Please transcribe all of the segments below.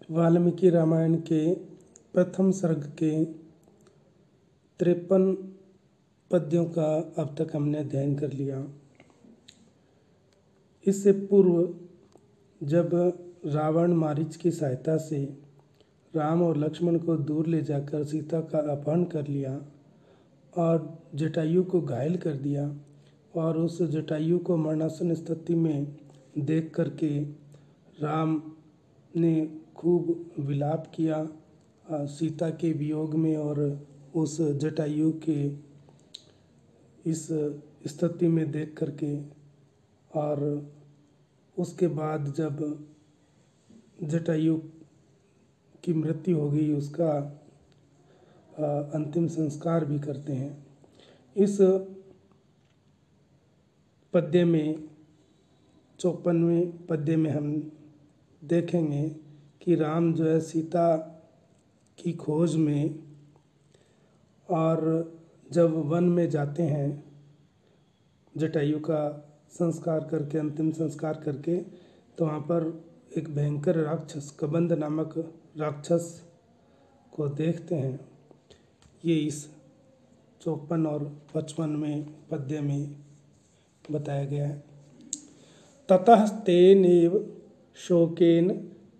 वाल्मीकि रामायण के प्रथम सर्ग के 53 पद्यों का अब तक हमने अध्ययन कर लिया। इससे पूर्व जब रावण मारीच की सहायता से राम और लक्ष्मण को दूर ले जाकर सीता का अपहरण कर लिया और जटायु को घायल कर दिया और उस जटायु को मरणासन स्थिति में देख करके राम ने खूब विलाप किया सीता के वियोग में और उस जटायु के इस स्थिति में देख करके। और उसके बाद जब जटायु की मृत्यु हो गई उसका अंतिम संस्कार भी करते हैं। इस पद्य में 54वें पद्य में हम देखेंगे कि राम जो है सीता की खोज में और जब वन में जाते हैं जटायु का संस्कार करके अंतिम संस्कार करके, तो वहाँ पर एक भयंकर राक्षस कबंध नामक राक्षस को देखते हैं। ये इस 54 और 55वें पद्य में बताया गया है। ततः तेनेव शोकेन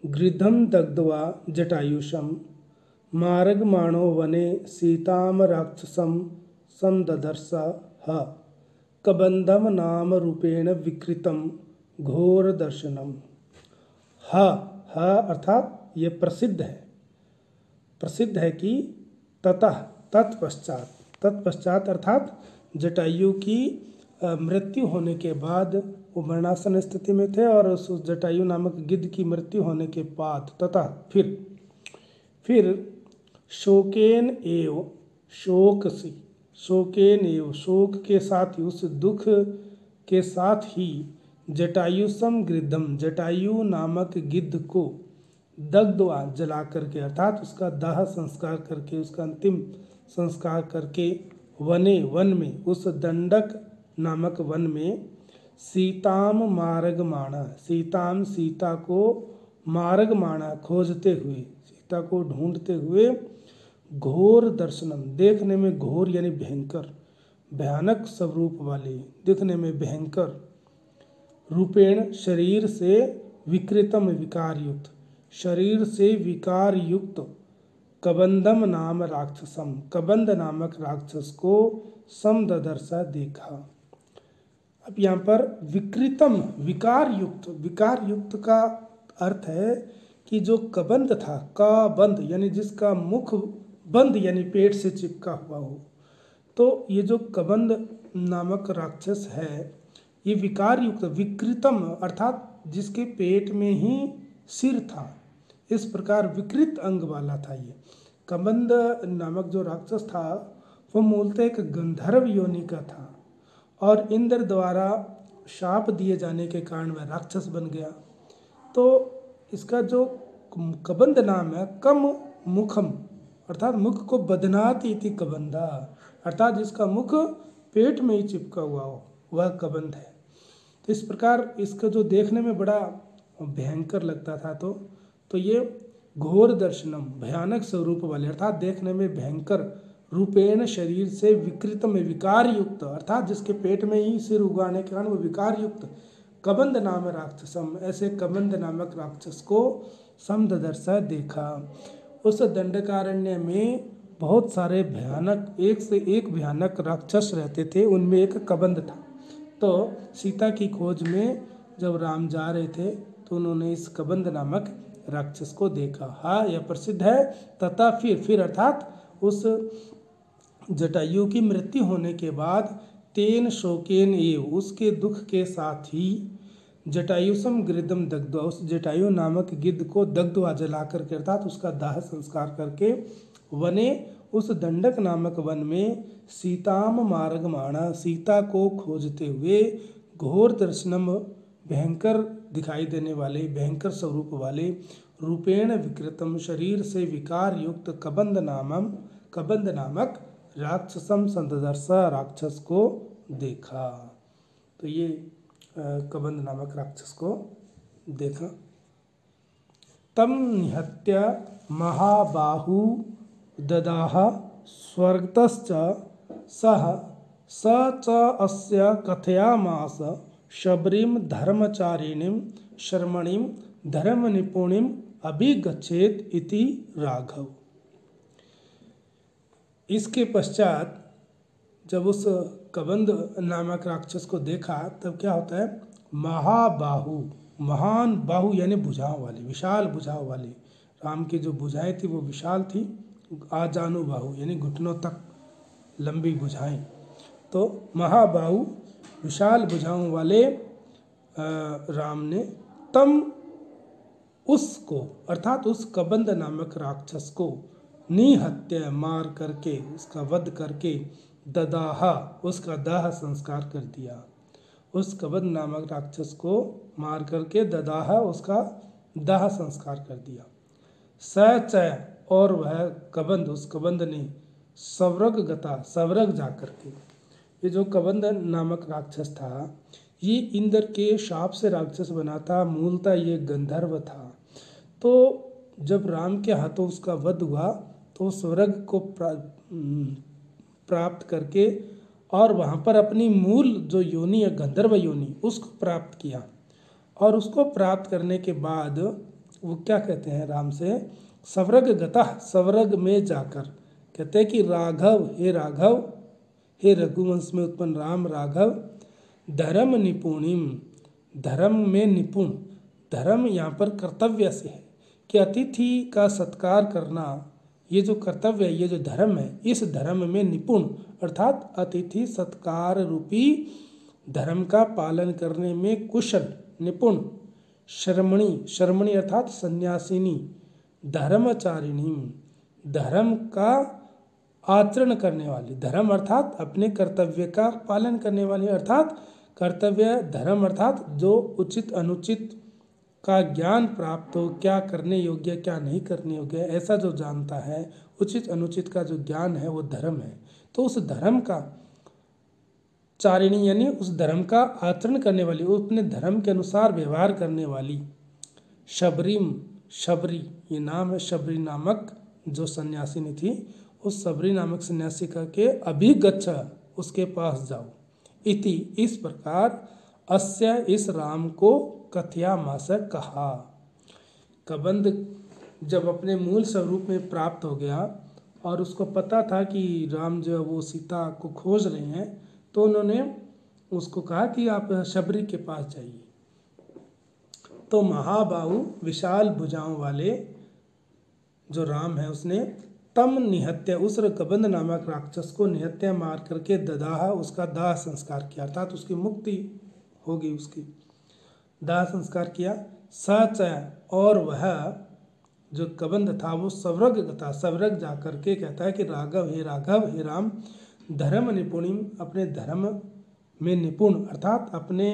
गृधं दग्ध्वा जटायुषं मार्गमाणो वने सीताम राक्षसं संददर्श ह कबंधम नाम रूपेण विकृतं घोर दर्शनम। ह अर्थात ये प्रसिद्ध है कि ततः तत्पश्चात अर्थात जटायु की मृत्यु होने के बाद वो मरणासन स्थिति में थे और उस जटायु नामक गिद्ध की मृत्यु होने के बाद तथा फिर शोकेन एव शोक के साथ ही उस दुख के साथ ही जटायुसम गृद्धम जटायु नामक गिद्ध को दग्ध्वा जला करके अर्थात उसका दाह संस्कार करके उसका अंतिम संस्कार करके वन में उस दंडक नामक वन में सीताम मार्गमाणा सीता को मार्गमाणा खोजते हुए सीता को ढूंढते हुए घोर दर्शनम देखने में घोर यानी भयानक स्वरूप वाले दिखने में भयंकर रूपेण शरीर से विकृतम शरीर से विकार युक्त कबंधम नाम राक्षसम कबंध नामक राक्षस को समददर्शा देखा। अब यहाँ पर विकृतम विकार युक्त का अर्थ है कि जो कबंध था का बंध यानी जिसका मुख बंद यानी पेट से चिपका हुआ हो, तो ये जो कबंध नामक राक्षस है ये विकार युक्त विकृतम अर्थात जिसके पेट में ही सिर था, इस प्रकार विकृत अंग वाला था। ये कबंध नामक जो राक्षस था वो मूलतः एक गंधर्व योनि का था और इंद्र द्वारा शाप दिए जाने के कारण वह राक्षस बन गया। तो इसका जो कबंध नाम है कम मुखम अर्थात मुख को बदनाति इति कबंधा अर्थात जिसका मुख पेट में ही चिपका हुआ हो वह कबंध है। तो इस प्रकार इसका जो देखने में बड़ा भयंकर लगता था तो ये घोर दर्शनम भयानक स्वरूप वाले अर्थात देखने में भयंकर रूपेण शरीर से विकृत में विकार युक्त अर्थात जिसके पेट में ही सिर उगाने के कारण वो विकार युक्त कबंध नाम राक्षसम ऐसे कबंध नामक राक्षस को समददर्शा देखा। उस दंडकारण्य में बहुत सारे भयानक एक से एक भयानक राक्षस रहते थे, उनमें एक कबंध था। तो सीता की खोज में जब राम जा रहे थे तो उन्होंने इस कबंध नामक राक्षस को देखा। हाँ यह प्रसिद्ध है। तथा फिर अर्थात उस जटायु की मृत्यु होने के बाद तेन शोकेन एव उसके दुख के साथ ही जटायुसम गृद्धम दग्ध्वा उस जटायु नामक गिद्ध को दग्ध्वा जला करके अर्थात उसका दाह संस्कार करके वने उस दंडक नामक वन में सीताम मार्गमाणा सीता को खोजते हुए घोर दर्शनम भयंकर दिखाई देने वाले भयंकर स्वरूप वाले रूपेण विकृतम शरीर से विकार युक्त कबंध नामक राक्षसम संददर्शा राक्षस को देखा। तो ये कबंध नामक राक्षस को देखा। तम निहत्य महाबाहु ददाह स्वर्गतश्च सह स च अस्य कथयामास शबरीम धर्मचारिणीं शर्मणीं धर्मनिपुणीं अभिगच्छेत इति राघव। इसके पश्चात जब उस कबंध नामक राक्षस को देखा तब क्या होता है, महाबाहु, महान बाहु यानी भुजाओं वाली, विशाल भुजाओं वाली। राम की जो भुजाएं थी वो विशाल थी, आजानु बाहु यानी घुटनों तक लंबी भुजाएं। तो महाबाहु विशाल भुजाओं वाले राम ने तम उसको अर्थात उस कबंध नामक राक्षस को निहत्य मार करके, उसका वध करके, ददाहा उसका दाह संस्कार कर दिया। उस कबंध नामक राक्षस को मार करके ददाहा उसका दाह संस्कार कर दिया। सचय और वह कबंध, उस कबंध ने सवर्ग गता, सवर्ग जा करके, ये जो कबंध नामक राक्षस था ये इंद्र के शाप से राक्षस बना था, मूलतः ये गंधर्व था। तो जब राम के हाथों उसका वध हुआ तो स्वर्ग को प्राप्त करके और वहाँ पर अपनी मूल जो योनि है गंधर्व योनि उसको प्राप्त किया। और उसको प्राप्त करने के बाद वो क्या कहते हैं राम से, स्वर्ग गता, स्वर्ग में जाकर कहते हैं कि राघव, हे रघुवंश में उत्पन्न राम राघव, धर्म निपुणिम, धर्म में निपुण, धर्म यहाँ पर कर्तव्य से है कि अतिथि का सत्कार करना, ये जो कर्तव्य है, ये जो धर्म है, इस धर्म में निपुण अर्थात अतिथि सत्कार रूपी धर्म का पालन करने में कुशल, निपुण, शर्मणी, शर्मणी अर्थात सन्यासिनी, धर्मचारिणी, धर्म का आचरण करने वाली, धर्म अर्थात अपने कर्तव्य का पालन करने वाली, अर्थात कर्तव्य, धर्म अर्थात जो उचित अनुचित का ज्ञान प्राप्त हो, क्या करने योग्य क्या नहीं करने योग्य, ऐसा जो जानता है, उचित अनुचित का जो ज्ञान है वो धर्म है। तो उस धर्म का चारिणी यानी उस धर्म का आचरण करने वाली, अपने धर्म के अनुसार व्यवहार करने वाली, शबरीम, शबरी ये नाम है, शबरी नामक जो सन्यासिनी थी, उस शबरी नामक सन्यासी का के अभिगच्छ उसके पास जाओ, इति इस प्रकार अस्य इस राम को कथयामास कहा। कबंध जब अपने मूल स्वरूप में प्राप्त हो गया और उसको पता था कि राम जो वो सीता को खोज रहे हैं, तो उन्होंने उसको कहा कि आप शबरी के पास जाइए। तो महाबाहु विशाल भुजाओं वाले जो राम है उसने तम निहत्य, उस कबंध नामक राक्षस को निहत्य मार करके ददाह उसका दाह संस्कार किया, अर्थात उसकी मुक्ति होगी, उसकी दाह संस्कार किया। सच और वह जो कबंध था वो स्वर्ग गता, स्वर्ग जा करके कहता है कि राघव, हे राम, धर्म निपुणिम, अपने धर्म में निपुण अर्थात अपने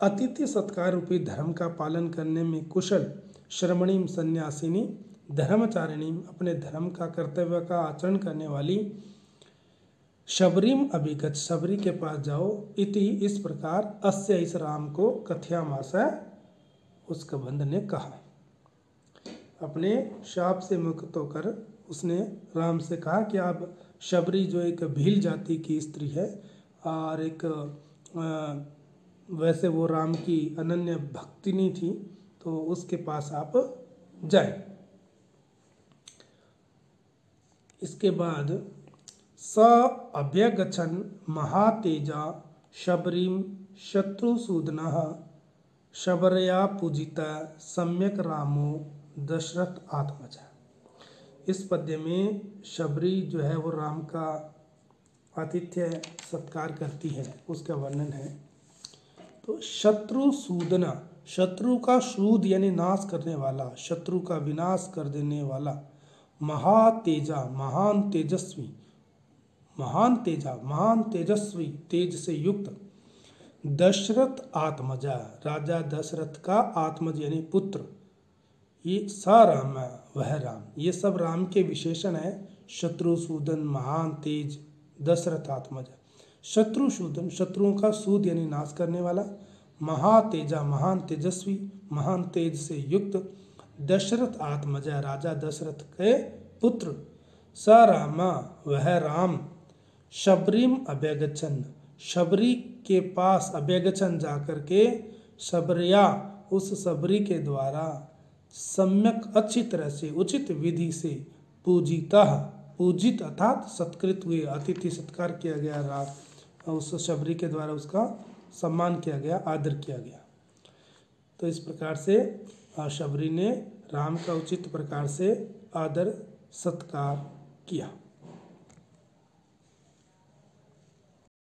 अतिथि सत्कार रूपी धर्म का पालन करने में कुशल, श्रमणीम सन्यासिनी, धर्मचारिणीम, अपने धर्म का कर्तव्य का आचरण करने वाली, शबरीम अभिगत, शबरी के पास जाओ, इति इस प्रकार अस्य इस राम को कथयामास उस कबंध ने कहा। अपने शाप से मुक्त होकर उसने राम से कहा कि आप शबरी जो एक भील जाति की स्त्री है और एक वैसे वो राम की अनन्य भक्तिनी थी, तो उसके पास आप जाएं। इसके बाद स अभ्यगछन महातेजा शबरीम शत्रुसूदनः शबरया पूजिता सम्यक रामो दशरथ आत्मजा। इस पद्य में शबरी जो है वो राम का आतिथ्य सत्कार करती है, उसका वर्णन है। तो शत्रुसूदना, शत्रु का सूद यानी नाश करने वाला, शत्रु का विनाश कर देने वाला, महातेजा महान तेजस्वी, महान तेजा महान तेजस्वी, तेज से युक्त, दशरथ आत्मजा राजा दशरथ का आत्मज यानी पुत्र, ये स राम वह राम, ये सब राम के विशेषण है। शत्रुसूदन, महान तेज, दशरथ आत्मजा। शत्रुसूदन शत्रुओं का सूद यानी नाश करने वाला, महातेजा महान तेजस्वी, महान तेज से युक्त, दशरथ आत्मजा, राजा दशरथ के पुत्र, स रामा, वह राम, शबरीम अभ्यगच्छन, शबरी के पास, अभ्यगच्छन जाकर के, शबरिया, उस शबरी के द्वारा, सम्यक, अच्छी तरह से, उचित विधि से, पूजितः, पूजित अर्थात सत्कृत हुए, अतिथि सत्कार किया गया, उस शबरी के द्वारा उसका सम्मान किया गया, आदर किया गया। तो इस प्रकार से शबरी ने राम का उचित प्रकार से आदर सत्कार किया।